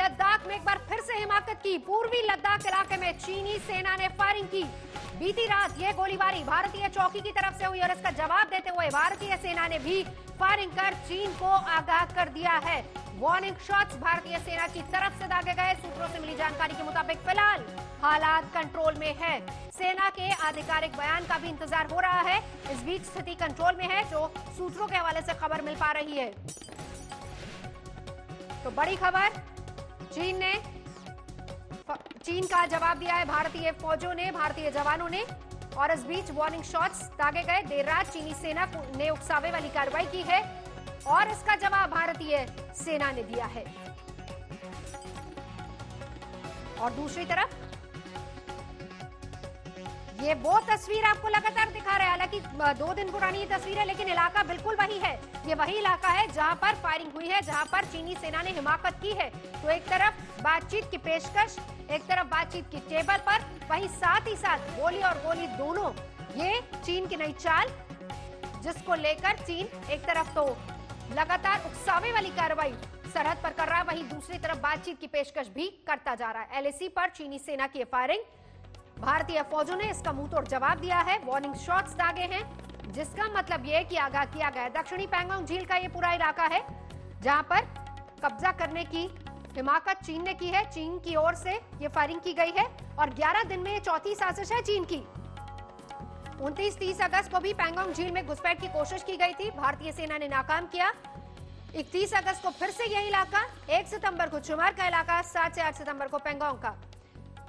लद्दाख में एक बार फिर से हिमाकत की। पूर्वी लद्दाख इलाके में चीनी सेना ने फायरिंग की। बीती रात ये गोलीबारी भारतीय चौकी की तरफ से हुई और इसका जवाब देते हुए भारतीय सेना ने भी फायरिंग कर चीन को आगाह कर दिया है। वार्निंग शॉट्स भारतीय सेना की तरफ से दागे गए। सूत्रों से मिली जानकारी के मुताबिक फिलहाल हालात कंट्रोल में है। सेना के आधिकारिक बयान का भी इंतजार हो रहा है। इस बीच स्थिति कंट्रोल में है, जो सूत्रों के हवाले से खबर मिल पा रही है। तो बड़ी खबर, चीन का जवाब दिया है भारतीय फौजों ने, भारतीय जवानों ने। और इस बीच वार्निंग शॉट्स दागे गए। देर रात चीनी सेना ने उकसावे वाली कार्रवाई की है और इसका जवाब भारतीय सेना ने दिया है। और दूसरी तरफ ये वो तस्वीर आपको लगातार दिखा रहे हैं। हालांकि 2 दिन पुरानी ये तस्वीर है, लेकिन इलाका बिल्कुल वही है। ये वही इलाका है जहां पर फायरिंग हुई है, जहां पर चीनी सेना ने हिमाकत की है। तो एक तरफ बातचीत की पेशकश, एक तरफ बातचीत की टेबल पर, वहीं साथ ही साथ गोली और गोली दोनों, ये चीन की नई चाल, जिसको लेकर चीन एक तरफ तो लगातार उकसावे वाली कार्रवाई सरहद पर कर रहा है, वहीं दूसरी तरफ बातचीत की पेशकश भी करता जा रहा है। एलएसी पर चीनी सेना की फायरिंग, भारतीय फौजों ने इसका मुंहतोड़ जवाब दिया है। वार्निंग शॉट्स दागे हैं, जिसका मतलब यह कि आगाह किया गया। दक्षिणी पैंगोंग झील का ये पूरा इलाका है जहां पर कब्जा करने की हिमाकत चीन ने की है। चीन की ओर से ये फायरिंग की गई है और 11 दिन में ये चौथी साजिश है चीन की। 29-30 अगस्त को भी पैंगोंग झील में घुसपैठ की कोशिश की गई थी, भारतीय सेना ने नाकाम किया। 31 अगस्त को फिर से यही इलाका, 1 सितंबर को चुमार का इलाका, 7 से 8 सितंबर को पैंगोंग का।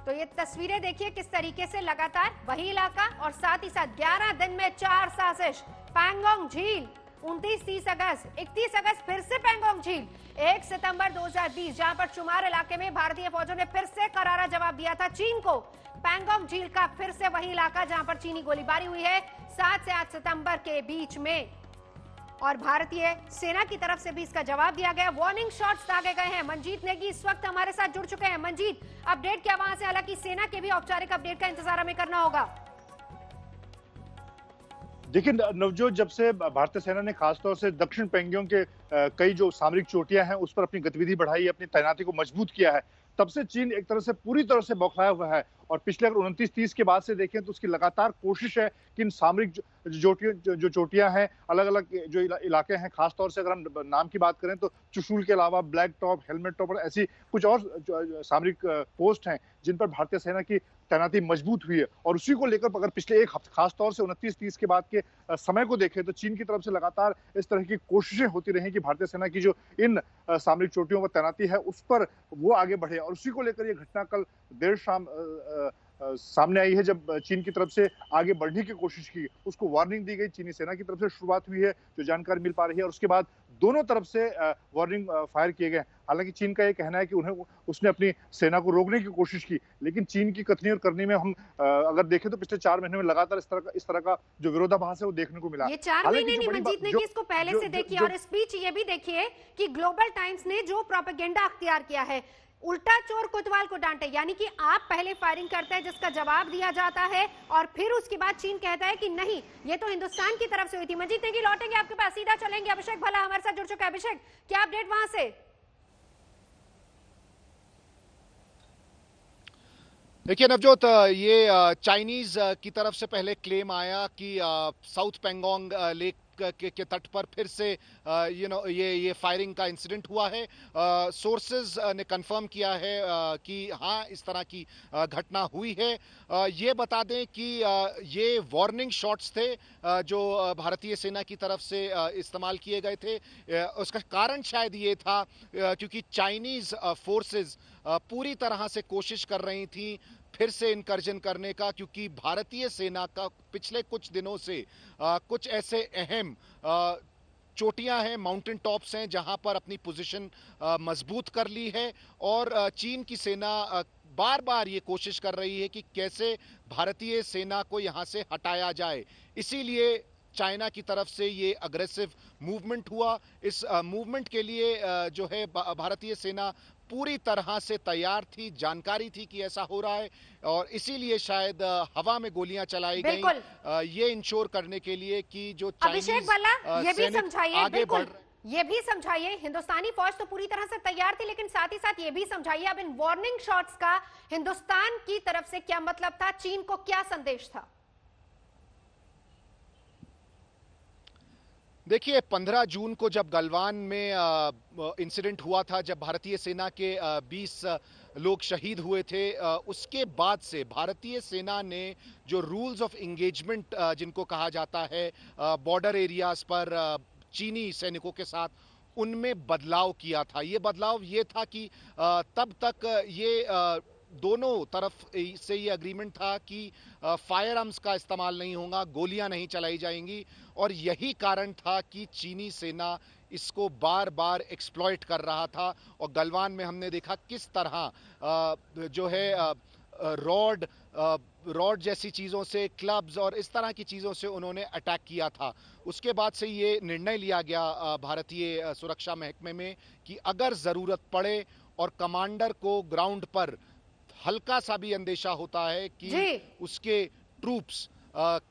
तो ये तस्वीरें देखिए किस तरीके से लगातार वही इलाका और साथ ही साथ 11 दिन में 4 साजिश। पैंगोंग झील 29-30 अगस्त, 31 अगस्त फिर से पैंगोंग झील, 1 सितंबर 2020 जहां पर चुमार इलाके में भारतीय फौजों ने फिर से करारा जवाब दिया था चीन को। पैंगोंग झील का फिर से वही इलाका जहां पर चीनी गोलीबारी हुई है 7 से 8 सितंबर के बीच में, और भारतीय सेना की तरफ से भी इसका जवाब दिया गया। वार्निंग शॉट्स दागे गए हैं। मंजीत नेगी इस वक्त हमारे साथ जुड़ चुके हैं। मंजीत, अपडेट क्या वहां से? हालांकि सेना के भी औपचारिक अपडेट का इंतजार हमें करना होगा। देखिए नवजोत, जब से भारतीय सेना ने खासतौर से दक्षिण पैंगोंग के कई जो सामरिक चोटियां हैं उस पर अपनी गतिविधि बढ़ाई, अपनी तैनाती को मजबूत किया है, तब से चीन एक तरह से पूरी तरह से बौखलाया हुआ है। और पिछले अगर 29-30 के बाद से देखें तो उसकी लगातार कोशिश है कि इन सामरिक जो चोटियां हैं, अलग अलग जो इलाके हैं, खासतौर से अगर हम नाम की बात करें तो चुशूल के अलावा ब्लैक टॉप, हेलमेट टॉप और ऐसी कुछ और सामरिक पोस्ट हैं जिन पर भारतीय सेना की तैनाती मजबूत हुई है। और उसी को लेकर अगर पिछले एक हफ्ते, खासतौर से 29-30 के बाद के समय को देखें तो चीन की तरफ से लगातार इस तरह की कोशिशें होती रही कि भारतीय सेना की जो इन सामरिक चोटियों पर तैनाती है उस पर वो आगे बढ़े। और उसी को लेकर ये घटना कल देर शाम सामने आई है, जब चीन की तरफ से आगे बढ़ने की कोशिश की, उसको वार्निंग दी गई। चीनी सेना की तरफ से शुरुआत हुई है, जो जानकारी मिल पा रही है, और उसके बाद दोनों तरफ से वार्निंग फायर किए गए। हालांकि चीन का ये कहना है कि उसने अपनी सेना को रोकने की कोशिश की, लेकिन चीन की कथनी और करनी में हम अगर देखें तो पिछले 4 महीने में लगातार इस तरह का जो विरोधाभास है वो देखने को मिला। ये 4 महीने नहीं मंजीत ने, इसको पहले से देखिए। और इस बीच ये भी देखिए कि ग्लोबल टाइम्स ने जो प्रोपेगेंडा अख्तियार किया है, उल्टा चोर कोतवाल को डांटे, यानी कि आप पहले फायरिंग करते हैं जिसका जवाब दिया जाता है और फिर उसके बाद चीन कहता है कि नहीं, ये तो हिंदुस्तान की तरफ से हुई थी। मंजीत नेगी लौटेंगे आपके पास, सीधा चलेंगे। अभिषेक भल्ला हमारे साथ जुड़ चुका है। अभिषेक, क्या अपडेट वहां से? देखिए नवजोत, ये चाइनीज की तरफ से पहले क्लेम आया कि साउथ पैंगोंग लेक के तट पर फिर से ये फायरिंग का इंसिडेंट हुआ है। सोर्सेज ने कंफर्म किया है कि हाँ, इस तरह की घटना हुई है। ये बता दें कि ये वार्निंग शॉट्स थे जो भारतीय सेना की तरफ से इस्तेमाल किए गए थे। उसका कारण शायद ये था क्योंकि चाइनीज फोर्सेस पूरी तरह से कोशिश कर रही थी फिर से इनकर्जन करने का, क्योंकि भारतीय सेना का पिछले कुछ दिनों से कुछ ऐसे अहम चोटियां हैं, माउंटेन टॉप्स हैं, जहां पर अपनी पोजीशन मजबूत कर ली है। और चीन की सेना बार बार ये कोशिश कर रही है कि कैसे भारतीय सेना को यहां से हटाया जाए। इसीलिए चाइना की तरफ से ये अग्रेसिव मूवमेंट हुआ। इस मूवमेंट के लिए जो है भारतीय सेना पूरी तरह से तैयार थी, जानकारी थी कि ऐसा हो रहा है, और इसीलिए शायद हवा में गोलियां चलाई गई, ये इंश्योर करने के लिए कि जो अभिषेक भल्ला, ये भी समझाइए, बिल्कुल ये भी समझाइए, हिंदुस्तानी फौज तो पूरी तरह से तैयार थी, लेकिन साथ ही साथ ये भी समझाइए अब इन वार्निंग शॉट्स का हिंदुस्तान की तरफ से क्या मतलब था, चीन को क्या संदेश था? देखिए 15 जून को जब गलवान में इंसिडेंट हुआ था, जब भारतीय सेना के 20 लोग शहीद हुए थे, उसके बाद से भारतीय सेना ने जो रूल्स ऑफ एंगेजमेंट जिनको कहा जाता है बॉर्डर एरियाज पर चीनी सैनिकों के साथ, उनमें बदलाव किया था। ये बदलाव ये था कि तब तक ये दोनों तरफ से ये अग्रीमेंट था कि फायर आर्म्स का इस्तेमाल नहीं होगा, गोलियां नहीं चलाई जाएंगी, और यही कारण था कि चीनी सेना इसको बार बार एक्सप्लॉइट कर रहा था। और गलवान में हमने देखा किस तरह जो है रॉड जैसी चीज़ों से, क्लब्स और इस तरह की चीज़ों से उन्होंने अटैक किया था। उसके बाद से ये निर्णय लिया गया भारतीय सुरक्षा महकमे में कि अगर ज़रूरत पड़े और कमांडर को ग्राउंड पर हल्का सा भी अंदेशा होता है कि उसके ट्रूप्स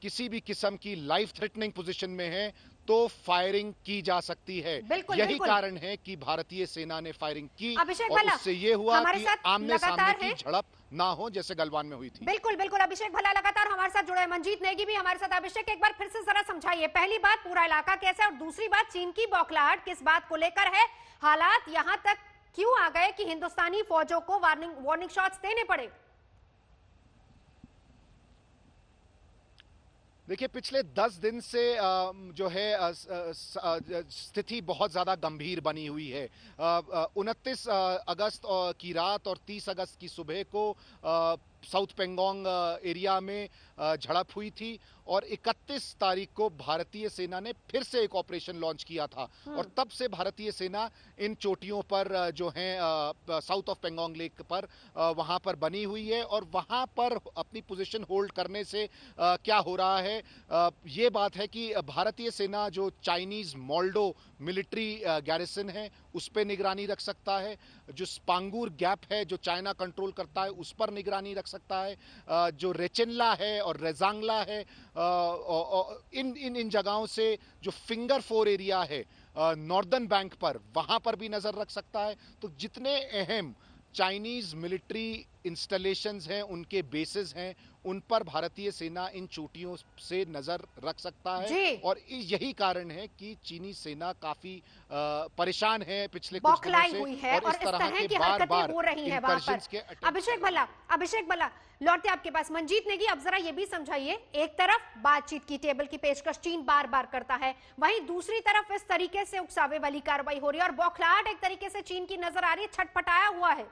किसी भी किस्म की लाइफ थ्रेटनिंग पोजीशन में हैं, तो फायरिंग की जा सकती है। यही कारण है कि भारतीय सेना ने फायरिंग की और उससे ये हुआ कि आमने सामने की झड़प ना हो जैसे गलवान में हुई थी। बिल्कुल बिल्कुल, अभिषेक भल्ला लगातार हमारे साथ जुड़े हैं, मंजीत नेगी भी हमारे साथ। अभिषेक, एक बार फिर से जरा समझाइए, पहली बात पूरा इलाका कैसा है, और दूसरी बात चीन की बौखलाहट किस बात को लेकर है, हालात यहां तक क्यों आ गए कि हिंदुस्तानी फौजों को वार्निंग शॉट्स देने पड़े? देखिए पिछले 10 दिन से जो है स्थिति बहुत ज़्यादा गंभीर बनी हुई है। 29 अगस्त की रात और 30 अगस्त की सुबह को साउथ पेंगोंग एरिया में झड़प हुई थी, और 31 तारीख को भारतीय सेना ने फिर से एक ऑपरेशन लॉन्च किया था। और तब से भारतीय सेना इन चोटियों पर जो हैं साउथ ऑफ पेंगोंग लेक पर वहां पर बनी हुई है, और वहां पर अपनी पोजीशन होल्ड करने से क्या हो रहा है, ये बात है कि भारतीय सेना जो चाइनीज मोल्डो मिलिट्री गैरिसन है उस पर निगरानी रख सकता है, जो स्पांगूर गैप है जो चाइना कंट्रोल करता है उस पर निगरानी रख सकता है, जो रेचेनला है और रेजांगला है, इन जगहों से जो फिंगर 4 एरिया है नॉर्दर्न बैंक पर, वहां पर भी नजर रख सकता है। तो जितने अहम चाइनीज मिलिट्री इंस्टॉलेशंस हैं, उनके बेसेस हैं, उन पर भारतीय सेना इन चोटियों से नजर रख सकता है। और यही कारण है कि चीनी सेना काफी परेशान है पिछले कुछ दिनों से, हुई है और इस तरह की हरकतें हो रही हैं वहां पर। अभिषेक भल्ला लौटते आपके पास, मंजीत नेगी, अब जरा ये भी समझाइए, एक तरफ बातचीत की टेबल की पेशकश चीन बार बार करता है, वहीं दूसरी तरफ इस तरीके से उकसावे वाली कार्रवाई हो रही है और बौखलाहट एक तरीके से चीन की नजर आ रही है, छटपटाया हुआ है।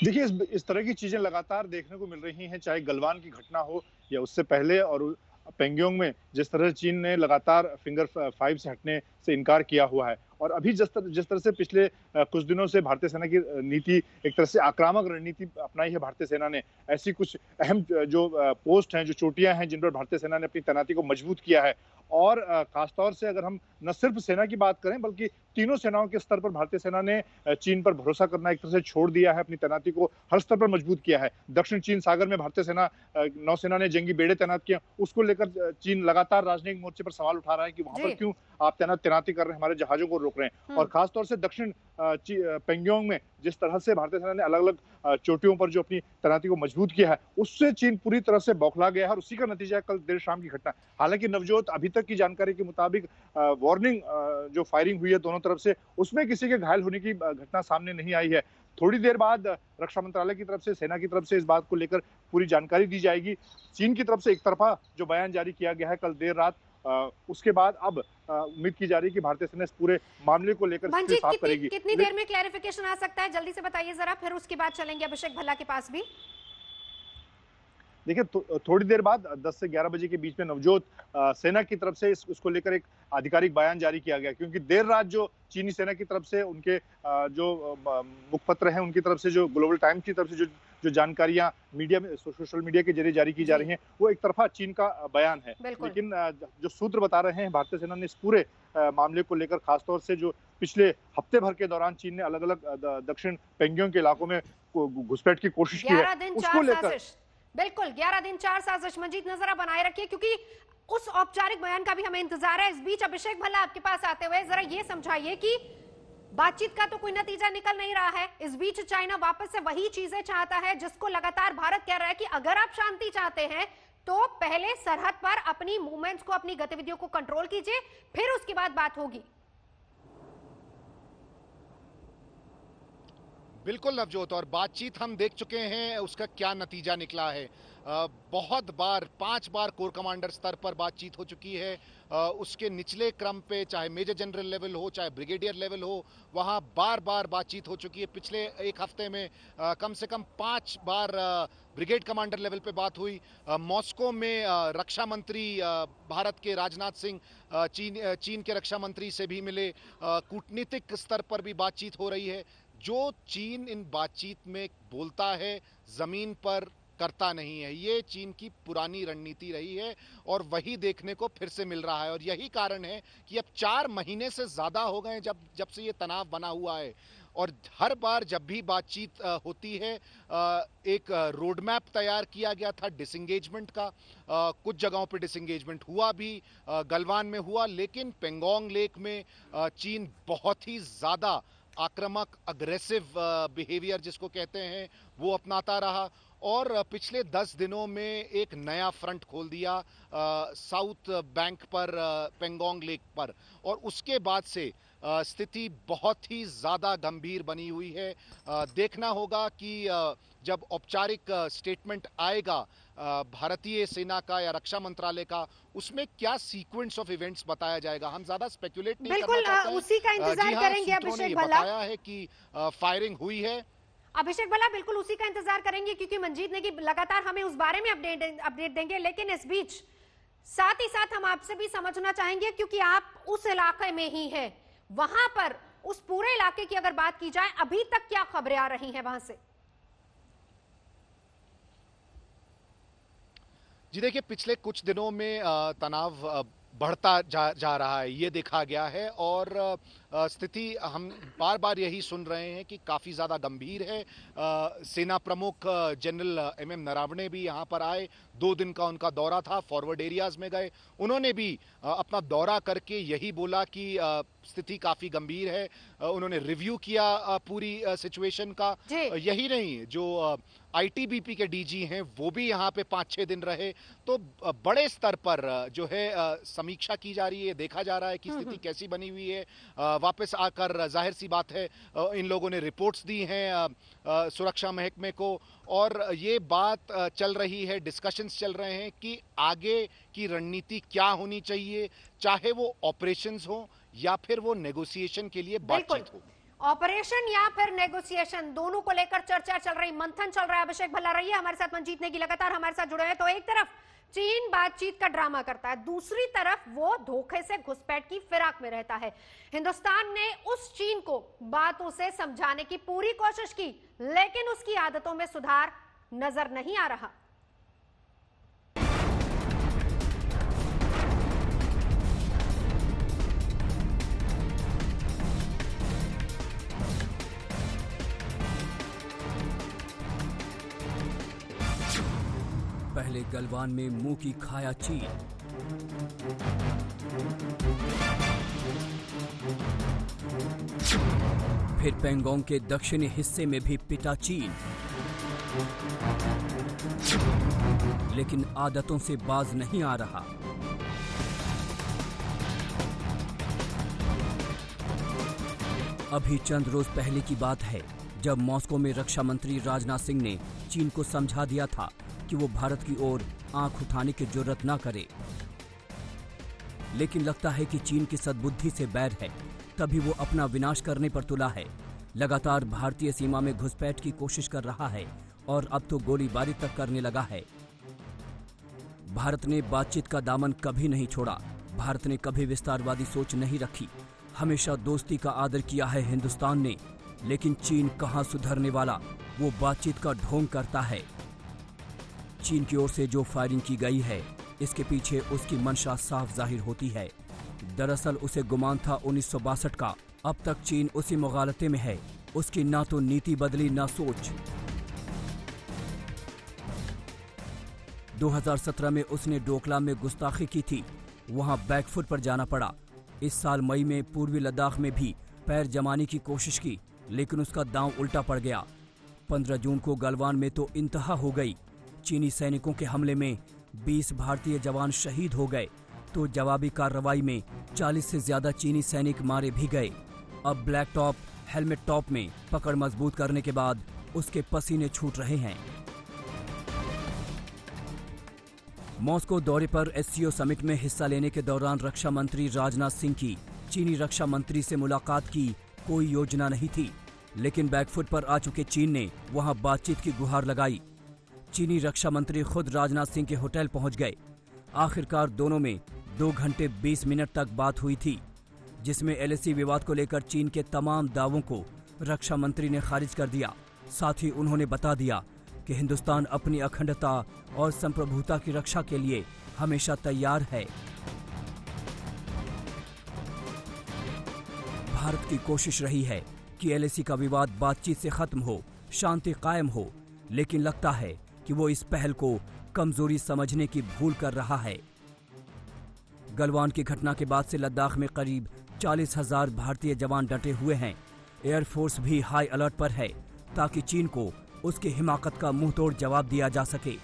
देखिए इस तरह की चीजें लगातार देखने को मिल रही हैं, चाहे गलवान की घटना हो या उससे पहले, और पेंगोंग में जिस तरह चीन ने लगातार फिंगर 5 से हटने से इनकार किया हुआ है, और अभी जिस तरह से पिछले कुछ दिनों से भारतीय सेना की नीति, एक तरह से आक्रामक रणनीति अपनाई है भारतीय सेना ने। ऐसी कुछ अहम जो पोस्ट हैं, जो चोटियां हैं, जिन पर भारतीय सेना ने अपनी तैनाती को मजबूत किया है, और खासतौर से अगर हम न सिर्फ सेना की बात करें बल्कि तीनों सेनाओं के स्तर पर भारतीय सेना ने चीन पर भरोसा करना एक तरह से छोड़ दिया है, अपनी तैनाती को हर स्तर पर मजबूत किया है। दक्षिण चीन सागर में भारतीय सेना नौसेना ने जंगी बेड़े तैनात किए, उसको लेकर चीन लगातार राजनयिक मोर्चे पर सवाल उठा रहा है कि वहां पर क्यों आप तैनाती कर रहे हैं, हमारे जहाजों को रोक रहे हैं। और खासतौर से दक्षिण पेंगोंग में जिस तरह से भारतीय सेना ने अलग अलग चोटियों पर जो अपनी तैनाती को मजबूत किया है, उससे चीन पूरी तरह से बौखला गया है, और उसी का नतीजा है कल देर शाम की घटना। हालांकि नवजोत, अभी तक की जानकारी के मुताबिक वार्निंग जो फायरिंग हुई है दोनों तरफ से, उसमें किसी के घायल होने की घटना सामने नहीं आई है। थोड़ी देर बाद रक्षा मंत्रालय की तरफ से, सेना की तरफ से इस बात को लेकर पूरी जानकारी दी जाएगी। चीन की तरफ से एक तरफा जो बयान जारी किया गया है कल देर रात, उसके बाद अब उम्मीद की जा रही है कि भारतीय सेना इस पूरे मामले को लेकर साफ करेगी। कितनी देर में क्लैरिफिकेशन आ सकता है, जल्दी से बताइए जरा, फिर उसके बाद चलेंगे अभिषेक भल्ला के पास भी। देखिए थोड़ी देर बाद 10 से 11 बजे के बीच में नवजोत सेना की तरफ से इसको लेकर एक आधिकारिक बयान जारी किया गया, क्योंकि देर रात जो चीनी सेना की तरफ से उनके जो मुखपत्र हैं, उनकी तरफ से, जो ग्लोबल टाइम्स की तरफ से जो जानकारियां मीडिया में, सोशल मीडिया के जरिए जारी की जा रही हैं, वो एक तरफा चीन का बयान है। लेकिन जो सूत्र बता रहे हैं, भारतीय सेना ने इस पूरे मामले को लेकर, खासतौर से जो पिछले हफ्ते भर के दौरान चीन ने अलग अलग दक्षिण पेंगोंग के इलाकों में घुसपैठ की कोशिश की है, उसको लेकर बिल्कुल 11 दिन 4 साजिश। मंजीत नजर बनाए रखिए, क्योंकि उस औपचारिक बयान का भी हमें इंतजार है। इस बीच अभिषेक भल्ला आपके पास आते हुए जरा ये समझाइए कि बातचीत का तो कोई नतीजा निकल नहीं रहा है। इस बीच चाइना वापस से वही चीजें चाहता है जिसको लगातार भारत कह रहा है कि अगर आप शांति चाहते हैं तो पहले सरहद पर अपनी मूवमेंट्स को, अपनी गतिविधियों को कंट्रोल कीजिए, फिर उसके बाद बात होगी। बिल्कुल नवजोत, और बातचीत हम देख चुके हैं उसका क्या नतीजा निकला है। बहुत बार, 5 बार कोर कमांडर स्तर पर बातचीत हो चुकी है। उसके निचले क्रम पे, चाहे मेजर जनरल लेवल हो, चाहे ब्रिगेडियर लेवल हो, वहां बार बार बातचीत हो चुकी है। पिछले एक हफ्ते में कम से कम 5 बार ब्रिगेड कमांडर लेवल पे बात हुई। मॉस्को में रक्षा मंत्री भारत के राजनाथ सिंह चीन के रक्षा मंत्री से भी मिले। कूटनीतिक स्तर पर भी बातचीत हो रही है। जो चीन इन बातचीत में बोलता है, जमीन पर करता नहीं है। ये चीन की पुरानी रणनीति रही है और वही देखने को फिर से मिल रहा है। और यही कारण है कि अब 4 महीने से ज्यादा हो गए जब से ये तनाव बना हुआ है। और हर बार जब भी बातचीत होती है, एक रोड मैप तैयार किया गया था डिसंगेजमेंट का। कुछ जगहों पे डिसंगेजमेंट हुआ भी, गलवान में हुआ, लेकिन पेंगोंग लेक में चीन बहुत ही ज्यादा आक्रामक, अग्रेसिव बिहेवियर जिसको कहते हैं, वो अपनाता रहा। और पिछले 10 दिनों में एक नया फ्रंट खोल दिया साउथ बैंक पर, पेंगोंग लेक पर। और उसके बाद से स्थिति बहुत ही ज्यादा गंभीर बनी हुई है। देखना होगा कि जब औपचारिक स्टेटमेंट आएगा भारतीय सेना का या रक्षा मंत्रालय का, उसमें क्या सीक्वेंस ऑफ इवेंट्स बताया जाएगा। हम ज्यादा स्पेकुलेट नहीं करना चाहते हैं। उसी का इंतजार करेंगे अभिषेक भल्ला। बताया है कि फायरिंग हुई है। अभिषेक भल्ला, बिल्कुल उसी का इंतजार करेंगे क्योंकि मंजीत ने कि लगातार हमें उस बारे में अपडेट देंगे। लेकिन इस बीच साथ ही साथ हम आपसे भी समझना चाहेंगे, क्योंकि आप उस इलाके में ही हैं, वहां पर उस पूरे इलाके की अगर बात की जाए, अभी तक क्या खबरें आ रही हैं वहां से? जी देखिए, पिछले कुछ दिनों में तनाव बढ़ता जा रहा है, ये देखा गया है। और स्थिति हम बार बार यही सुन रहे हैं कि काफ़ी ज़्यादा गंभीर है। सेना प्रमुख जनरल MM नरावणे भी यहाँ पर आए। 2 दिन का उनका दौरा था, फॉरवर्ड एरियाज में गए। उन्होंने भी अपना दौरा करके यही बोला कि स्थिति काफ़ी गंभीर है। उन्होंने रिव्यू किया पूरी सिचुएशन का। यही नहीं, जो ITBP के DG हैं वो भी यहाँ पे 5-6 दिन रहे। तो बड़े स्तर पर जो है समीक्षा की जा रही है, देखा जा रहा है कि स्थिति कैसी बनी हुई है। वापस आकर जाहिर सी बात है इन लोगों ने रिपोर्ट्स दी हैं सुरक्षा महकमे को, और ये बात चल रही है, डिस्कशंस चल रहे हैं कि आगे की रणनीति क्या होनी चाहिए, चाहे वो ऑपरेशंस हो या फिर वो नेगोशिएशन के लिए बातचीत हो। ऑपरेशन या फिर नेगोशिएशन, दोनों को लेकर चर्चा चल रही, मंथन चल रहा है। अभिषेक भल्ला रही है हमारे साथ, मंजीत नेगी लगातार हमारे साथ जुड़े हैं। तो एक तरफ चीन बातचीत का ड्रामा करता है, दूसरी तरफ वो धोखे से घुसपैठ की फिराक में रहता है। हिंदुस्तान ने उस चीन को बातों से समझाने की पूरी कोशिश की, लेकिन उसकी आदतों में सुधार नजर नहीं आ रहा। पहले गलवान में मुंह की खाया चीन, फिर पेंगोंग के दक्षिणी हिस्से में भी पिटा चीन, लेकिन आदतों से बाज नहीं आ रहा। अभी चंद रोज पहले की बात है जब मॉस्को में रक्षा मंत्री राजनाथ सिंह ने चीन को समझा दिया था कि वो भारत की ओर आंख उठाने की जरूरत ना करे। लेकिन लगता है कि चीन की सद्बुद्धि से बैर है, तभी वो अपना विनाश करने पर तुला है। लगातार भारतीय सीमा में घुसपैठ की कोशिश कर रहा है और अब तो गोलीबारी तक करने लगा है। भारत ने बातचीत का दामन कभी नहीं छोड़ा। भारत ने कभी विस्तारवादी सोच नहीं रखी। हमेशा दोस्ती का आदर किया है हिंदुस्तान ने। लेकिन चीन कहां सुधरने वाला, वो बातचीत का ढोंग करता है। चीन की ओर से जो फायरिंग की गई है, इसके पीछे उसकी मंशा साफ जाहिर होती है। दरअसल उसे गुमान था 1962 का। अब तक चीन उसी मुगालते में है। उसकी ना तो नीति बदली ना सोच। 2017 में उसने डोकलाम में गुस्ताखी की थी, वहां बैकफुट पर जाना पड़ा। इस साल मई में पूर्वी लद्दाख में भी पैर जमाने की कोशिश की, लेकिन उसका दांव उल्टा पड़ गया। 15 जून को गलवान में तो इंतहा हो गई। चीनी सैनिकों के हमले में 20 भारतीय जवान शहीद हो गए, तो जवाबी कार्रवाई में 40 से ज्यादा चीनी सैनिक मारे भी गए। अब ब्लैक टॉप हेलमेट टॉप में पकड़ मजबूत करने के बाद उसके पसीने छूट रहे हैं। मॉस्को दौरे पर एससीओ समिट में हिस्सा लेने के दौरान रक्षा मंत्री राजनाथ सिंह की चीनी रक्षा मंत्री से मुलाकात की कोई योजना नहीं थी, लेकिन बैकफुट पर आ चुके चीन ने वहां बातचीत की गुहार लगाई। चीनी रक्षा मंत्री खुद राजनाथ सिंह के होटल पहुंच गए। आखिरकार दोनों में 2 घंटे 20 मिनट तक बात हुई थी, जिसमें एलएसी विवाद को लेकर चीन के तमाम दावों को रक्षा मंत्री ने खारिज कर दिया। साथ ही उन्होंने बता दिया कि हिंदुस्तान अपनी अखंडता और संप्रभुता की रक्षा के लिए हमेशा तैयार है। भारत की कोशिश रही है कि एलएसी का विवाद बातचीत से खत्म हो, शांति कायम हो, लेकिन लगता है कि वो इस पहल को कमजोरी समझने की भूल कर रहा है। गलवान की घटना के बाद से लद्दाख में करीब 40,000 भारतीय जवान डटे हुए हैं। एयरफोर्स भी हाई अलर्ट पर है ताकि चीन को उसकी हिमाकत का मुंहतोड़ जवाब दिया जा सके।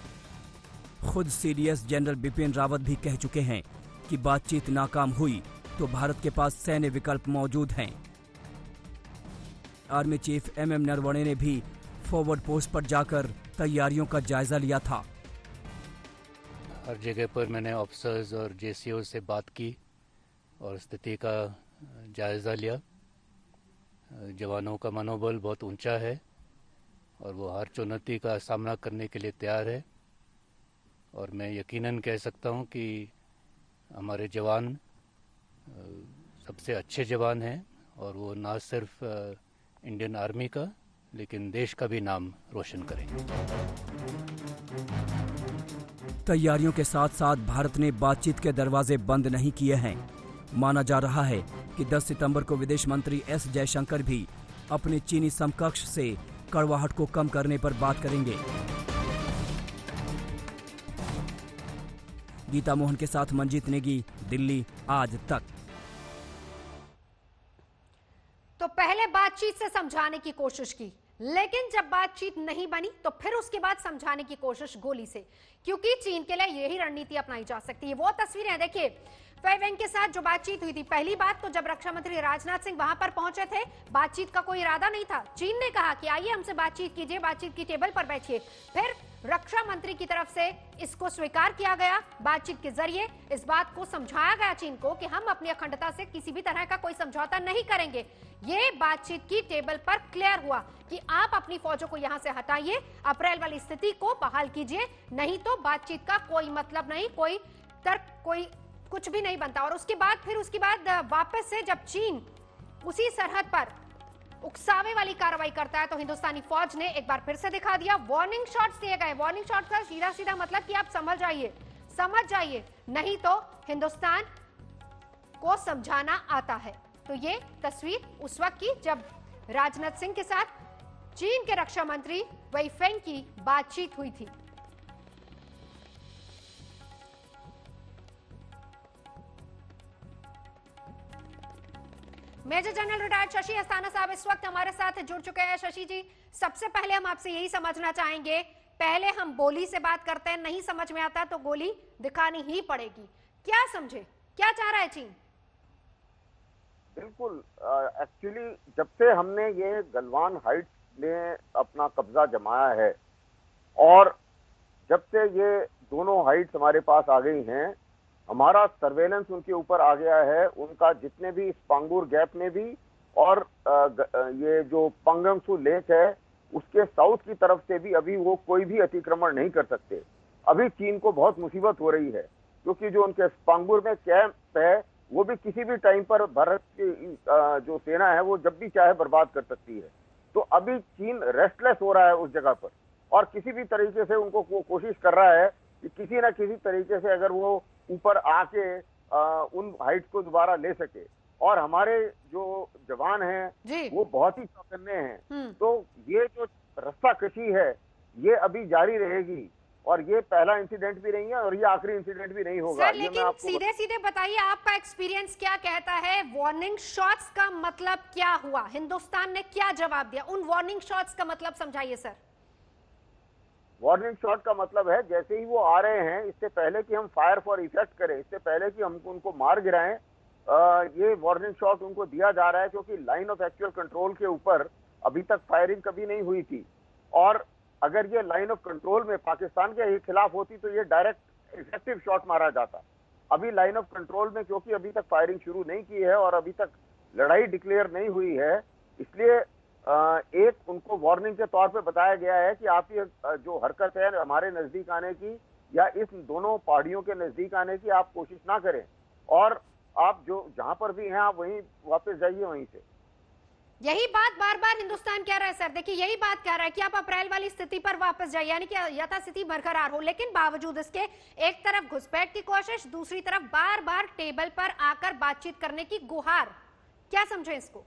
खुद सीडीएस जनरल बिपिन रावत भी कह चुके हैं कि बातचीत नाकाम हुई तो भारत के पास सैन्य विकल्प मौजूद हैं। आर्मी चीफ एमएम नरवणे ने भी फॉरवर्ड पोस्ट पर जाकर तैयारियों का जायजा लिया था। हर जगह पर मैंने ऑफिसर्स और जेसीओ से बात की और स्थिति का जायजा लिया। जवानों का मनोबल बहुत ऊंचा है और वो हर चुनौती का सामना करने के लिए तैयार है। और मैं यकीनन कह सकता हूं कि हमारे जवान सबसे अच्छे जवान हैं और वो ना सिर्फ इंडियन आर्मी का लेकिन देश का भी नाम रोशन करेंगे। तैयारियों के साथ साथ भारत ने बातचीत के दरवाजे बंद नहीं किए हैं। माना जा रहा है कि 10 सितंबर को विदेश मंत्री एस जयशंकर भी अपने चीनी समकक्ष से कड़वाहट को कम करने पर बात करेंगे। गीता मोहन के साथ मंजीत नेगी, दिल्ली आज तक। तो पहले बातचीत से समझाने की कोशिश की, लेकिन जब बातचीत नहीं बनी तो फिर उसके बाद समझाने की कोशिश गोली से, क्योंकि चीन के लिए यही रणनीति अपनाई जा सकती है। वो तस्वीरें देखिए, वेइवेंग के साथ जो बातचीत हुई थी। पहली बात तो जब रक्षा मंत्री राजनाथ सिंह वहां पर पहुंचे थे, बातचीत का कोई इरादा नहीं था। चीन ने कहा कि आइए हमसे बातचीत कीजिए, बातचीत की टेबल पर बैठिए। फिर रक्षा मंत्री की तरफ से इसको स्वीकार किया गया। बातचीत के जरिए इस बात को समझाया गया चीन को कि हम अपनी अखंडता से किसी भी तरह का कोई समझौता नहीं करेंगे। ये बातचीत की टेबल पर क्लियर हुआ कि आप अपनी फौजों को यहां से हटाइए, अप्रैल वाली स्थिति को बहाल कीजिए, नहीं तो बातचीत का कोई मतलब नहीं, कोई तर्क, कोई कुछ भी नहीं बनता। और उसके बाद वापस से जब चीन उसी सरहद पर उकसावे वाली कार्रवाई करता है तो हिंदुस्तानी फौज ने एक बार फिर से दिखा दिया। वार्निंग शॉट्स दिए गए। वार्निंग शॉट्स का सीधा सीधा मतलब कि आप समझ जाइए, नहीं तो हिंदुस्तान को समझाना आता है। तो ये तस्वीर उस वक्त की जब राजनाथ सिंह के साथ चीन के रक्षा मंत्री वेइफेंग की बातचीत हुई थी। Major general retired Shashi Asthana साहब इस वक्त हमारे साथ जुड़ चुके हैं। शशि जी, सबसे पहले हम आपसे यही समझना चाहेंगे, पहले हम बोली से बात करते हैं, नहीं समझ में आता तो गोली दिखानी ही पड़ेगी। क्या समझे, क्या चाह रहा है चीन? बिल्कुल, एक्चुअली जब से हमने ये गलवान हाइट्स में अपना कब्जा जमाया है और जब से ये दोनों हाइट्स हमारे पास आ गई हैं, हमारा सर्वेलेंस उनके ऊपर आ गया है। उनका जितने भी स्पांगुर गैप में भी और ये जो पंगंगसू लेक है उसके साउथ की तरफ से भी अभी वो कोई भी अतिक्रमण नहीं कर सकते। अभी चीन को बहुत मुसीबत हो रही है क्योंकि जो उनके स्पांगुर में कैंप है वो भी किसी भी टाइम पर भारत की जो सेना है वो जब भी चाहे बर्बाद कर सकती है। तो अभी चीन रेस्टलेस हो रहा है उस जगह पर और किसी भी तरीके से उनको वो कोशिश कर रहा है कि किसी ना किसी तरीके से अगर वो ऊपर आके उन हाइट्स को दोबारा ले सके। और हमारे जो जवान हैं वो बहुत ही चौकन्ने हैं। तो ये जो रास्ता कशी है ये अभी जारी रहेगी और ये पहला इंसिडेंट भी नहीं है और ये आखिरी इंसिडेंट भी नहीं होगा। सर लेकिन सीधे सीधे बताइए, आपका एक्सपीरियंस क्या कहता है? वार्निंग शॉट्स का मतलब क्या हुआ? हिंदुस्तान ने क्या जवाब दिया? उन वार्निंग शॉट्स का मतलब समझाइए सर। वार्निंग शॉट का मतलब है जैसे ही वो आ रहे हैं, इससे पहले कि हम फायर फॉर इफेक्ट करें, इससे पहले कि हम उनको मार गिराएं, ये वार्निंग शॉट उनको दिया जा रहा है, क्योंकि लाइन ऑफ एक्चुअल कंट्रोल के ऊपर अभी तक फायरिंग कभी नहीं हुई थी। और अगर ये लाइन ऑफ कंट्रोल में पाकिस्तान के खिलाफ होती तो ये डायरेक्ट इफेक्टिव शॉट मारा जाता। अभी लाइन ऑफ कंट्रोल में क्योंकि अभी तक फायरिंग शुरू नहीं की है और अभी तक लड़ाई डिक्लेयर नहीं हुई है, इसलिए एक उनको वार्निंग के तौर पे बताया गया है कि आप ये जो हरकत है हमारे नजदीक आने की या इस दोनों पहाड़ियों के नजदीक आने की आप कोशिश ना करें, और आप जो जहां पर भी हैं आप वहीं वापस जाइए वहीं से। यही बात बार बार हिंदुस्तान कह रहा है सर। देखिए यही बात कह रहा है कि आप अप्रैल वाली स्थिति पर वापस जाइए, यानी कि यथास्थिति बरकरार हो। लेकिन बावजूद इसके एक तरफ घुसपैठ की कोशिश, दूसरी तरफ बार बार टेबल पर आकर बातचीत करने की गुहार। क्या समझे इसको?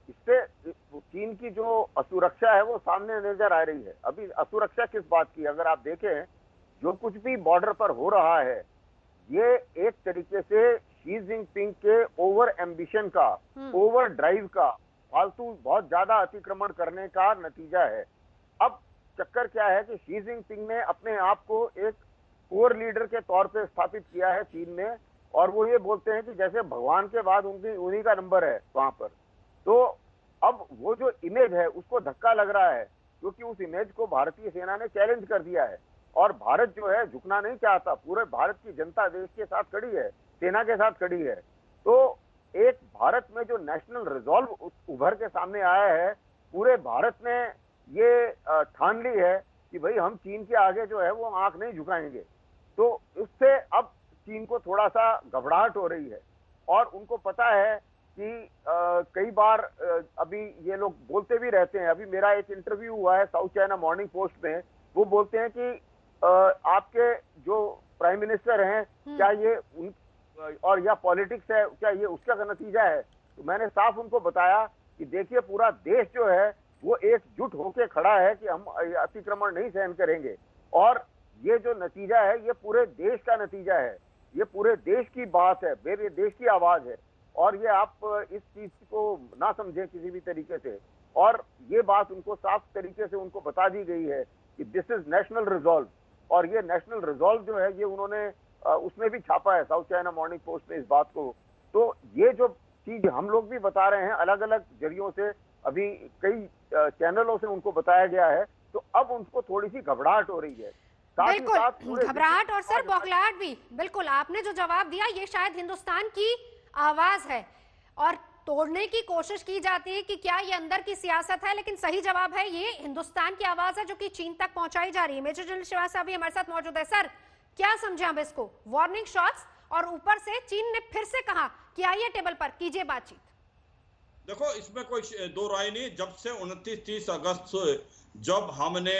इससे चीन की जो असुरक्षा है वो सामने नजर आ रही है। अभी असुरक्षा किस बात की? अगर आप देखें जो कुछ भी बॉर्डर पर हो रहा है, ये एक तरीके से शी जिनपिंग के ओवर एम्बिशन का, ओवर ड्राइव का, फालतू बहुत ज्यादा अतिक्रमण करने का नतीजा है। अब चक्कर क्या है कि शी जिनपिंग ने अपने आप को एक कोर लीडर के तौर पे स्थापित किया है चीन में, और वो ये बोलते हैं कि जैसे भगवान के बाद उन्हीं का नंबर है वहां पर। तो अब वो जो इमेज है उसको धक्का लग रहा है, क्योंकि उस इमेज को भारतीय सेना ने चैलेंज कर दिया है, और भारत जो है झुकना नहीं चाहता। पूरे भारत की जनता देश के साथ खड़ी है, सेना के साथ खड़ी है। तो एक भारत में जो नेशनल रिजॉल्व उभर के सामने आया है, पूरे भारत ने ये ठान ली है कि भाई हम चीन के आगे जो है वो आंख नहीं झुकाएंगे। तो उससे अब चीन को थोड़ा सा घबराहट हो रही है, और उनको पता है कि कई बार अभी ये लोग बोलते भी रहते हैं। अभी मेरा एक इंटरव्यू हुआ है साउथ चाइना मॉर्निंग पोस्ट में, वो बोलते हैं कि आपके जो प्राइम मिनिस्टर हैं, क्या ये और या पॉलिटिक्स है, क्या ये उसका नतीजा है? तो मैंने साफ उनको बताया कि देखिए पूरा देश जो है वो एकजुट होकर खड़ा है कि हम अतिक्रमण नहीं सहन करेंगे, और ये जो नतीजा है ये पूरे देश का नतीजा है, ये पूरे देश की बात है, मेरे देश की आवाज है। और ये आप इस चीज को ना समझें किसी भी तरीके से, और ये बात उनको साफ तरीके से उनको बता दी गई है कि दिस इज नेशनल रिजॉल्व। और ये नेशनल रिजॉल्व जो है ये उन्होंने उसमें भी छापा है साउथ चाइना मॉर्निंग पोस्ट में इस बात को। तो ये जो चीज हम लोग भी बता रहे हैं अलग अलग जरियों से, अभी कई चैनलों से उनको बताया गया है, तो अब उनको थोड़ी सी घबराहट हो रही है। बिल्कुल घबराहट और सर बौखलाहट भी। बिल्कुल आपने जो जवाब दिया ये शायद हिंदुस्तान की आवाज है, और तोड़ने की कोशिश की जाती है कि क्या ये अंदर की सियासत है, लेकिन सही जवाब है ये हिंदुस्तान की आवाज है जो कि चीन तक पहुंचाई जा रही है। मेजर जनरल श्रीवास्तव भी हमारे साथ मौजूद है। सर क्या समझे अब इसको? वार्निंग शॉट्स, और ऊपर से चीन ने फिर से कहा कि आइए टेबल पर कीजिए बातचीत। देखो इसमें कोई दो राय नहीं। जब से 29-30 अगस्त से जब हमने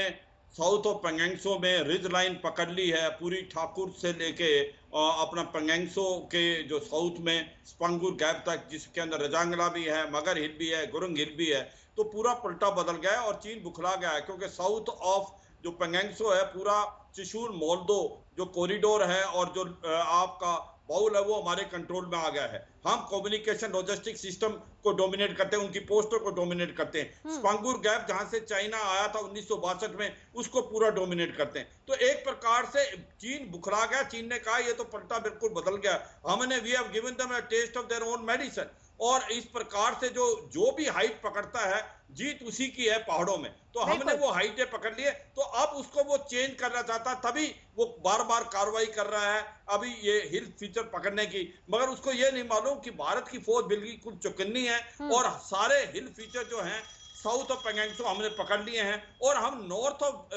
साउथ ऑफ पेंगेंगसो में रिज लाइन पकड़ ली है, पूरी ठाकुर से लेके अपना पेंगेंगसो के जो साउथ में स्पंगुर गैप तक, जिसके अंदर रजांगला भी है, मगर हिल भी है, गुरुंग हिल भी है, तो पूरा पलटा बदल गया है और चीन बुखला गया है। क्योंकि साउथ ऑफ जो पेंगेंगसो है, पूरा चिशूल मोल्दो जो कॉरिडोर है और जो आपका बाउल है, वो हमारे कंट्रोल में आ गया है। हम कम्युनिकेशन लॉजिस्टिक सिस्टम को डोमिनेट करते हैं, उनकी पोस्टों को डोमिनेट करते हैं। स्पंगुर गैप जहां से चाइना आया था 1962 में, उसको पूरा डोमिनेट करते हैं। तो एक प्रकार से चीन बुखला गया। चीन ने कहा ये तो पलटा बिल्कुल बदल गया, हमने we have given them a taste of their own medicine. और इस प्रकार से जो भी हाइट पकड़ता है, जीत उसी की है पहाड़ों में। तो हमने वो हाइटें पकड़ लिए, तो अब उसको वो चेंज करना चाहता, तभी वो बार बार कार्रवाई कर रहा है अभी ये हिल फीचर पकड़ने की। मगर उसको ये नहीं मालूम कि भारत की फौज बिल्कुल चौकन्नी है, और सारे हिल फीचर जो हैं साउथ ऑफ पेंगेंगसो हमने पकड़ लिए हैं, और हम नॉर्थ ऑफ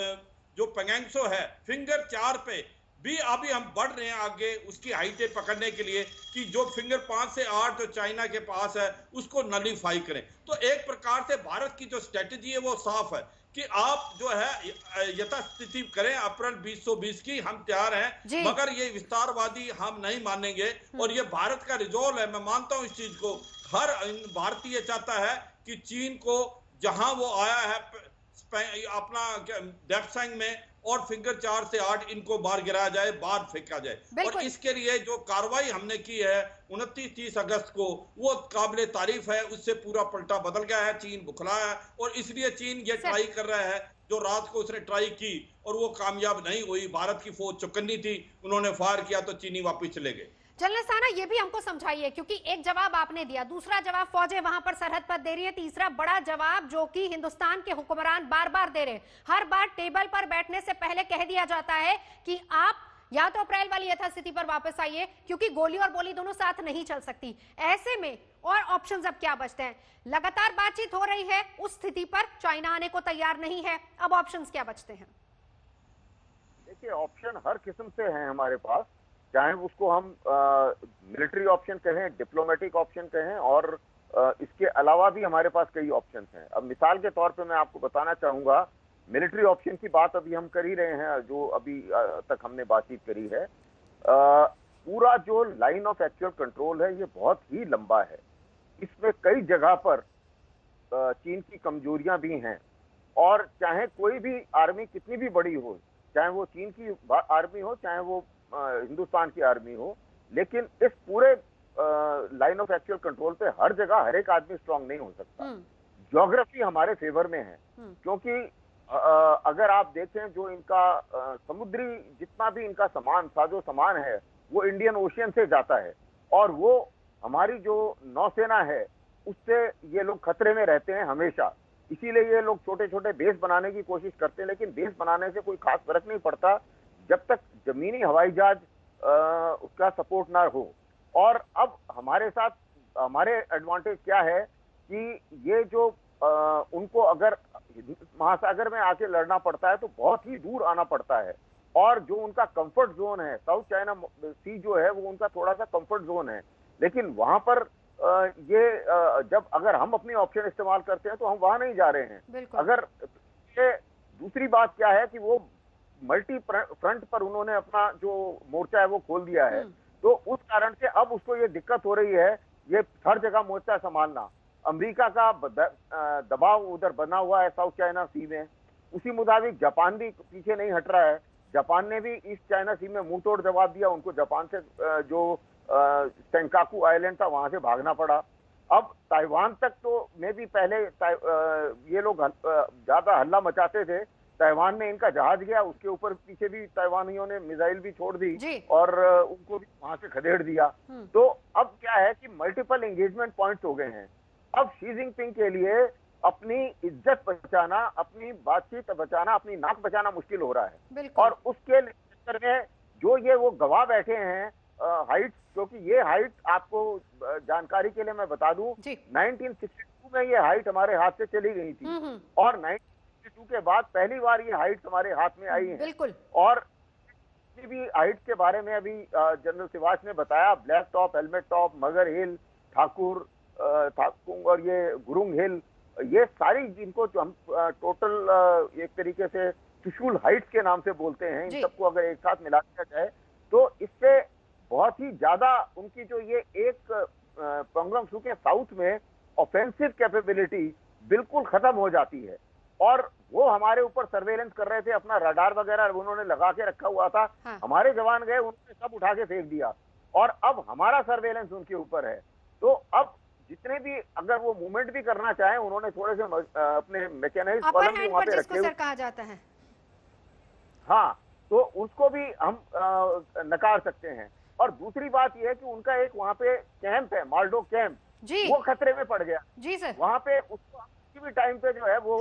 जो पेंगेंगसो है फिंगर 4 पे भी अभी हम बढ़ रहे हैं आगे उसकी हाइटें पकड़ने के लिए, कि जो फिंगर 5 से 8 जो चाइना के पास है उसको नलीफाई करें। तो एक प्रकार से भारत की जो स्ट्रेटेजी है वो साफ है कि आप जो है यथास्थिति करें अप्रैल 2020 की, हम तैयार हैं, मगर ये विस्तारवादी हम नहीं मानेंगे। और ये भारत का रिजॉल्व है, मैं मानता हूं इस चीज को। हर भारतीय चाहता है कि चीन को जहां वो आया है अपना डेप्सांग में, और फिगर 4 से 8 इनको बाहर गिराया जाए, बाहर फेंका जाए। और इसके लिए जो कार्रवाई हमने की है 29-30 अगस्त को, वो काबिले तारीफ है। उससे पूरा पलटा बदल गया है, चीन बुखला है और इसलिए चीन ये ट्राई कर रहा है। जो रात को उसने ट्राई की और वो कामयाब नहीं हुई, भारत की फौज चौकन्नी थी, उन्होंने फायर किया तो चीनी वापस चले गए। जनरल साना, ये भी हमको समझाइए, क्योंकि एक जवाब आपने दिया, दूसरा जवाब फौजें वहां पर सरहद पर दे रही है, तीसरा बड़ा जवाब जो कि हिंदुस्तान के हुक्मरान बार बार दे रहे हैं। हर बार टेबल पर बैठने से पहले कह दिया जाता है कि आप या तो अप्रैल वाली यथास्थिति पर वापस आइए, क्योंकि गोली और बोली दोनों साथ नहीं चल सकती। ऐसे में और ऑप्शंस अब क्या बचते हैं? लगातार बातचीत हो रही है, उस स्थिति पर चाइना आने को तैयार नहीं है, अब ऑप्शंस क्या बचते हैं? देखिए, ऑप्शन हर किस्म से हैं हमारे पास, चाहे उसको हम मिलिट्री ऑप्शन कहें, डिप्लोमेटिक ऑप्शन कहें, और इसके अलावा भी हमारे पास कई ऑप्शंस हैं। अब मिसाल के तौर पे मैं आपको बताना चाहूंगा, मिलिट्री ऑप्शन की बात अभी हम कर ही रहे हैं, जो अभी तक हमने बातचीत करी है। पूरा जो लाइन ऑफ एक्चुअल कंट्रोल है ये बहुत ही लंबा है। इसमें कई जगह पर चीन की कमजोरियां भी हैं, और चाहे कोई भी आर्मी कितनी भी बड़ी हो, चाहे वो चीन की आर्मी हो, चाहे वो हिंदुस्तान की आर्मी हो, लेकिन इस पूरे लाइन ऑफ एक्चुअल कंट्रोल पे हर जगह हर एक आदमी स्ट्रांग नहीं हो सकता। ज्योग्राफी हमारे फेवर में है, क्योंकि अगर आप देखें जो इनका समुद्री जितना भी इनका सामान, साजो सामान है, वो इंडियन ओशियन से जाता है, और वो हमारी जो नौसेना है उससे ये लोग खतरे में रहते हैं हमेशा। इसीलिए ये लोग छोटे छोटे बेस बनाने की कोशिश करते हैं, लेकिन बेस बनाने से कोई खास फर्क नहीं पड़ता जब तक जमीनी हवाई जहाज उसका सपोर्ट ना हो। और अब हमारे साथ हमारे एडवांटेज क्या है कि ये जो उनको अगर महासागर में आके लड़ना पड़ता है तो बहुत ही दूर आना पड़ता है, और जो उनका कंफर्ट जोन है, साउथ चाइना सी जो है, वो उनका थोड़ा सा कंफर्ट जोन है। लेकिन वहां पर ये जब अगर हम अपनी ऑप्शन इस्तेमाल करते हैं तो हम वहां नहीं जा रहे हैं। अगर ये दूसरी बात क्या है कि वो मल्टी फ्रंट पर उन्होंने अपना जो मोर्चा है वो खोल दिया है, तो उस कारण से अब उसको ये दिक्कत हो रही है, ये हर जगह मोर्चा संभालना। अमेरिका का दबाव उधर बना हुआ है साउथ चाइना सी में, उसी मुताबिक जापान भी पीछे नहीं हट रहा है। जापान ने भी ईस्ट चाइना सी में मुंह तोड़ जवाब दिया, उनको जापान से जो सेंकाकू आइलैंड था वहां से भागना पड़ा। अब ताइवान तक तो में भी पहले ये लोग ज्यादा हल्ला मचाते थे, ताइवान में इनका जहाज गया, उसके ऊपर पीछे भी ताइवानियों ने मिसाइल भी छोड़ दी और उनको भी वहां से खदेड़ दिया। तो अब क्या है कि मल्टीपल एंगेजमेंट पॉइंट्स हो गए हैं। अब शी जिनपिंग के लिए अपनी इज्जत बचाना, अपनी बातचीत बचाना, अपनी नाक बचाना मुश्किल हो रहा है, और उसके चक्कर में जो ये वो गवा बैठे हैं हाइट, क्योंकि ये हाइट आपको जानकारी के लिए मैं बता दूं 1962 में ये हाइट हमारे हाथ से चली गई थी, और 1962 के बाद पहली बार ये हाइट हमारे हाथ में आई है। और भी हाइट के बारे में अभी जनरल सिवाच ने बताया, ब्लैक टॉप, हेलमेट टॉप, मगर हिल, ठाकुर और ये गुरुंग हिल, ये सारी जिनको जो हम टोटल एक तरीके से त्रिशूल हाइट्स के नाम से बोलते हैं, इन सबको अगर एक साथ मिला दिया जाए तो इससे बहुत ही ज्यादा उनकी जो ये एक पंगलम सू के साउथ में ऑफेंसिव कैपेबिलिटी बिल्कुल खत्म हो जाती है। और वो हमारे ऊपर सर्वेलेंस कर रहे थे, अपना रडार वगैरह उन्होंने लगा के रखा हुआ था। हमारे जवान गए, उन्होंने सब उठा के फेंक दिया, और अब हमारा सर्वेलेंस उनके ऊपर है। तो अब जितने भी अगर वो मूवमेंट भी करना चाहे, उन्होंने थोड़े से अपने मैकेनाइज्ड कॉलम भी वहां पे रखे हुए कहा जाता है। हाँ, तो उसको भी हम नकार सकते हैं। और दूसरी बात यह है कि उनका एक वहां पे कैंप है, माल्डो कैंप, वो खतरे में पड़ गया जी सर। वहां पे उसको किसी भी टाइम पे जो है वो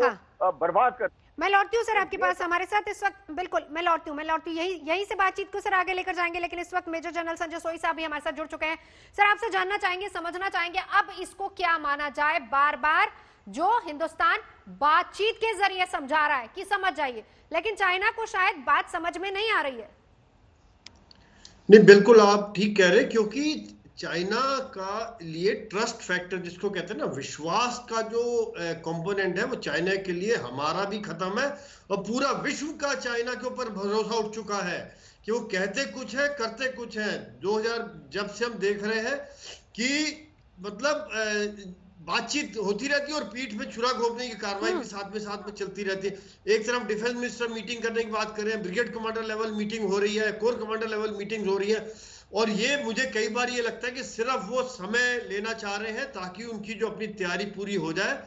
बर्बाद कर। मैं लौटती हूँ सर आपके पास, हमारे साथ इस वक्त बिल्कुल मैं लौटती हूँ यही से बातचीत को सर आगे लेकर जाएंगे, लेकिन इस वक्त मेजर जनरल संजय सोई साहब भी हमारे साथ जुड़ चुके हैं। सर, आपसे जानना चाहेंगे, समझना चाहेंगे अब इसको क्या माना जाए। बार बार जो हिंदुस्तान बातचीत के जरिए समझा रहा है कि समझ जाइए, लेकिन चाइना को शायद बात समझ में नहीं आ रही है। नहीं, बिल्कुल आप ठीक कह रहे, क्योंकि चाइना का लिए ट्रस्ट फैक्टर जिसको कहते हैं ना, विश्वास का जो कंपोनेंट है, वो चाइना के लिए हमारा भी खत्म है, और पूरा विश्व का चाइना के ऊपर भरोसा उठ चुका है कि वो कहते कुछ है करते कुछ है। 2000 जब से हम देख रहे हैं कि मतलब बातचीत होती रहती है और पीठ में छुरा घोंपने की कार्रवाई भी साथ में चलती रहती है। एक तरफ डिफेंस मिनिस्टर मीटिंग करने की बात कर रहे हैं, ब्रिगेड कमांडर लेवल मीटिंग हो रही है, कोर कमांडर लेवल मीटिंग हो रही है, और ये मुझे कई बार ये लगता है कि सिर्फ वो समय लेना चाह रहे हैं ताकि उनकी जो अपनी तैयारी पूरी हो जाए।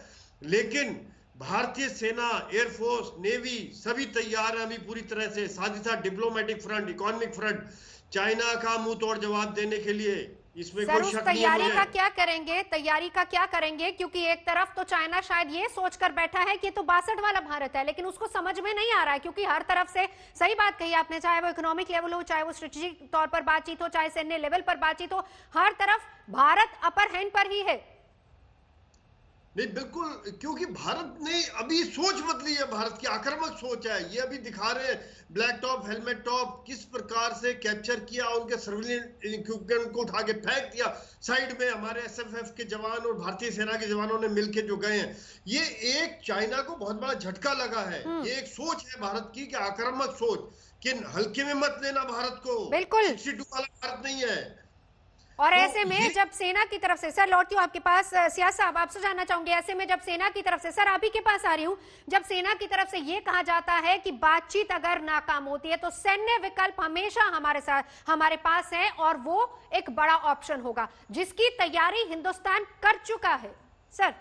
लेकिन भारतीय सेना, एयरफोर्स, नेवी सभी तैयार हैं अभी पूरी तरह से। साथ ही साथ diplomatic front, economic front, China का मुंह तोड़ जवाब देने के लिए, इसमें कोई शक नहीं है। तैयारी का क्या करेंगे, तैयारी का क्या करेंगे? क्योंकि एक तरफ तो चाइना शायद ये सोचकर बैठा है कि ये तो 62 वाला भारत है, लेकिन उसको समझ में नहीं आ रहा है, क्योंकि हर तरफ से, सही बात कही आपने, चाहे वो इकोनॉमिक लेवल हो, चाहे वो स्ट्रेटेजिक तौर पर बातचीत हो, चाहे सैन्य लेवल पर बातचीत हो, हर तरफ भारत अपर हैंड पर ही है। नहीं बिल्कुल, क्योंकि भारत ने अभी सोच बदली है, भारत की आक्रामक सोच है। ये अभी दिखा रहे हैं ब्लैक टॉप, हेलमेट टॉप किस प्रकार से कैप्चर किया, उनके सर्विलेंस इक्विपमेंट को उठा के फेंक दिया साइड में। हमारे एसएफएफ के जवान और भारतीय सेना के जवानों ने मिलकर जो गए हैं, ये एक चाइना को बहुत बड़ा झटका लगा है। ये एक सोच है भारत की, कि आक्रामक सोच, कि हल्के में मत लेना भारत को, बिल्कुल 62 वाला भारत नहीं है। और ऐसे में जब सेना की तरफ से, सर लौटती हूँ आपके पास, सियाज साहब आपसे जानना चाहूंगे, ऐसे में जब सेना की तरफ से, सर आप ही के पास आ रही हूँ, जब सेना की तरफ से ये कहा जाता है कि बातचीत अगर नाकाम होती है तो सैन्य विकल्प हमेशा हमारे साथ, हमारे पास है, और वो एक बड़ा ऑप्शन होगा जिसकी तैयारी हिंदुस्तान कर चुका है। सर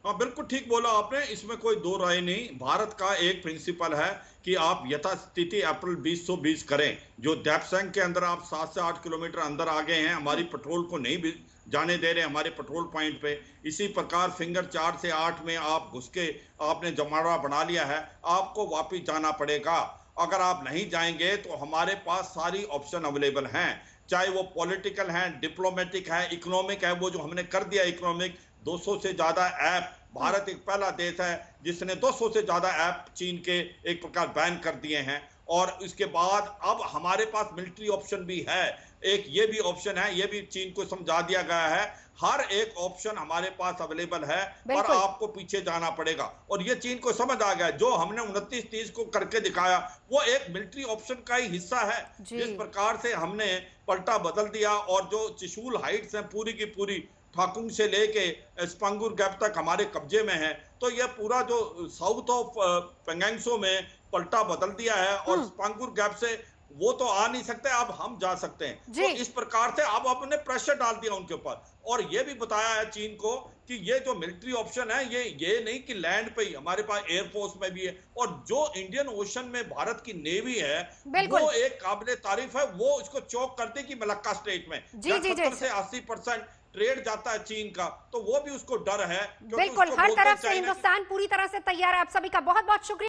हाँ, बिल्कुल ठीक बोला आपने, इसमें कोई दो राय नहीं। भारत का एक प्रिंसिपल है कि आप यथास्थिति अप्रैल 2020 करें। जो दैप्संग के अंदर आप 7 से 8 किलोमीटर अंदर आ गए हैं, हमारी पेट्रोल को नहीं भी जाने दे रहे हमारे पेट्रोल पॉइंट पे। इसी प्रकार फिंगर 4 से 8 में आप घुस के आपने जमावड़ा बना लिया है, आपको वापिस जाना पड़ेगा। अगर आप नहीं जाएंगे तो हमारे पास सारी ऑप्शन अवेलेबल हैं, चाहे वो पॉलिटिकल है, डिप्लोमेटिक है, इकोनॉमिक है। वो जो हमने कर दिया इकोनॉमिक, 200 से ज्यादा ऐप, भारत एक पहला देश है जिसने 200 से ज्यादा ऐप चीन के एक प्रकार बैन कर दिए हैं। और इसके बाद अब हमारे पास मिलिट्री ऑप्शन भी है, एक ये भी ऑप्शन है, ये भी चीन को समझा दिया गया है। हर एक ऑप्शन हमारे पास अवेलेबल है, पर आपको पीछे जाना पड़ेगा। और ये चीन को समझ आ गया, जो हमने 29-30 को करके दिखाया वो एक मिलिट्री ऑप्शन का ही हिस्सा है। जिस प्रकार से हमने पलटा बदल दिया, और जो त्रिशूल हाइट्स हैं पूरी की पूरी ठाकुंग से लेके स्पांगुर गैप तक हमारे कब्जे में है, तो यह पूरा जो साउथ ऑफ पेंगेंगसो में पलटा बदल दिया है। और स्पांगुर गैप से वो तो आ नहीं सकते, अब हम जा सकते हैं। तो इस प्रकार से अब हमने प्रेशर डाल दिया उनके ऊपर, और ये भी बताया है चीन को कि ये जो मिलिट्री ऑप्शन है, ये नहीं कि लैंड पे ही, हमारे पास एयरफोर्स में भी है। और जो इंडियन ओशन में भारत की नेवी है वो एक काबिले तारीफ है। वो इसको चौक करते कि मलक्का स्ट्रेट में 70 से 80% ट्रेड जाता है चीन का, तो वो भी उसको डर है। बिल्कुल, हर तरफ से हिंदुस्तान पूरी तरह से तैयार है। आप सभी का बहुत बहुत शुक्रिया।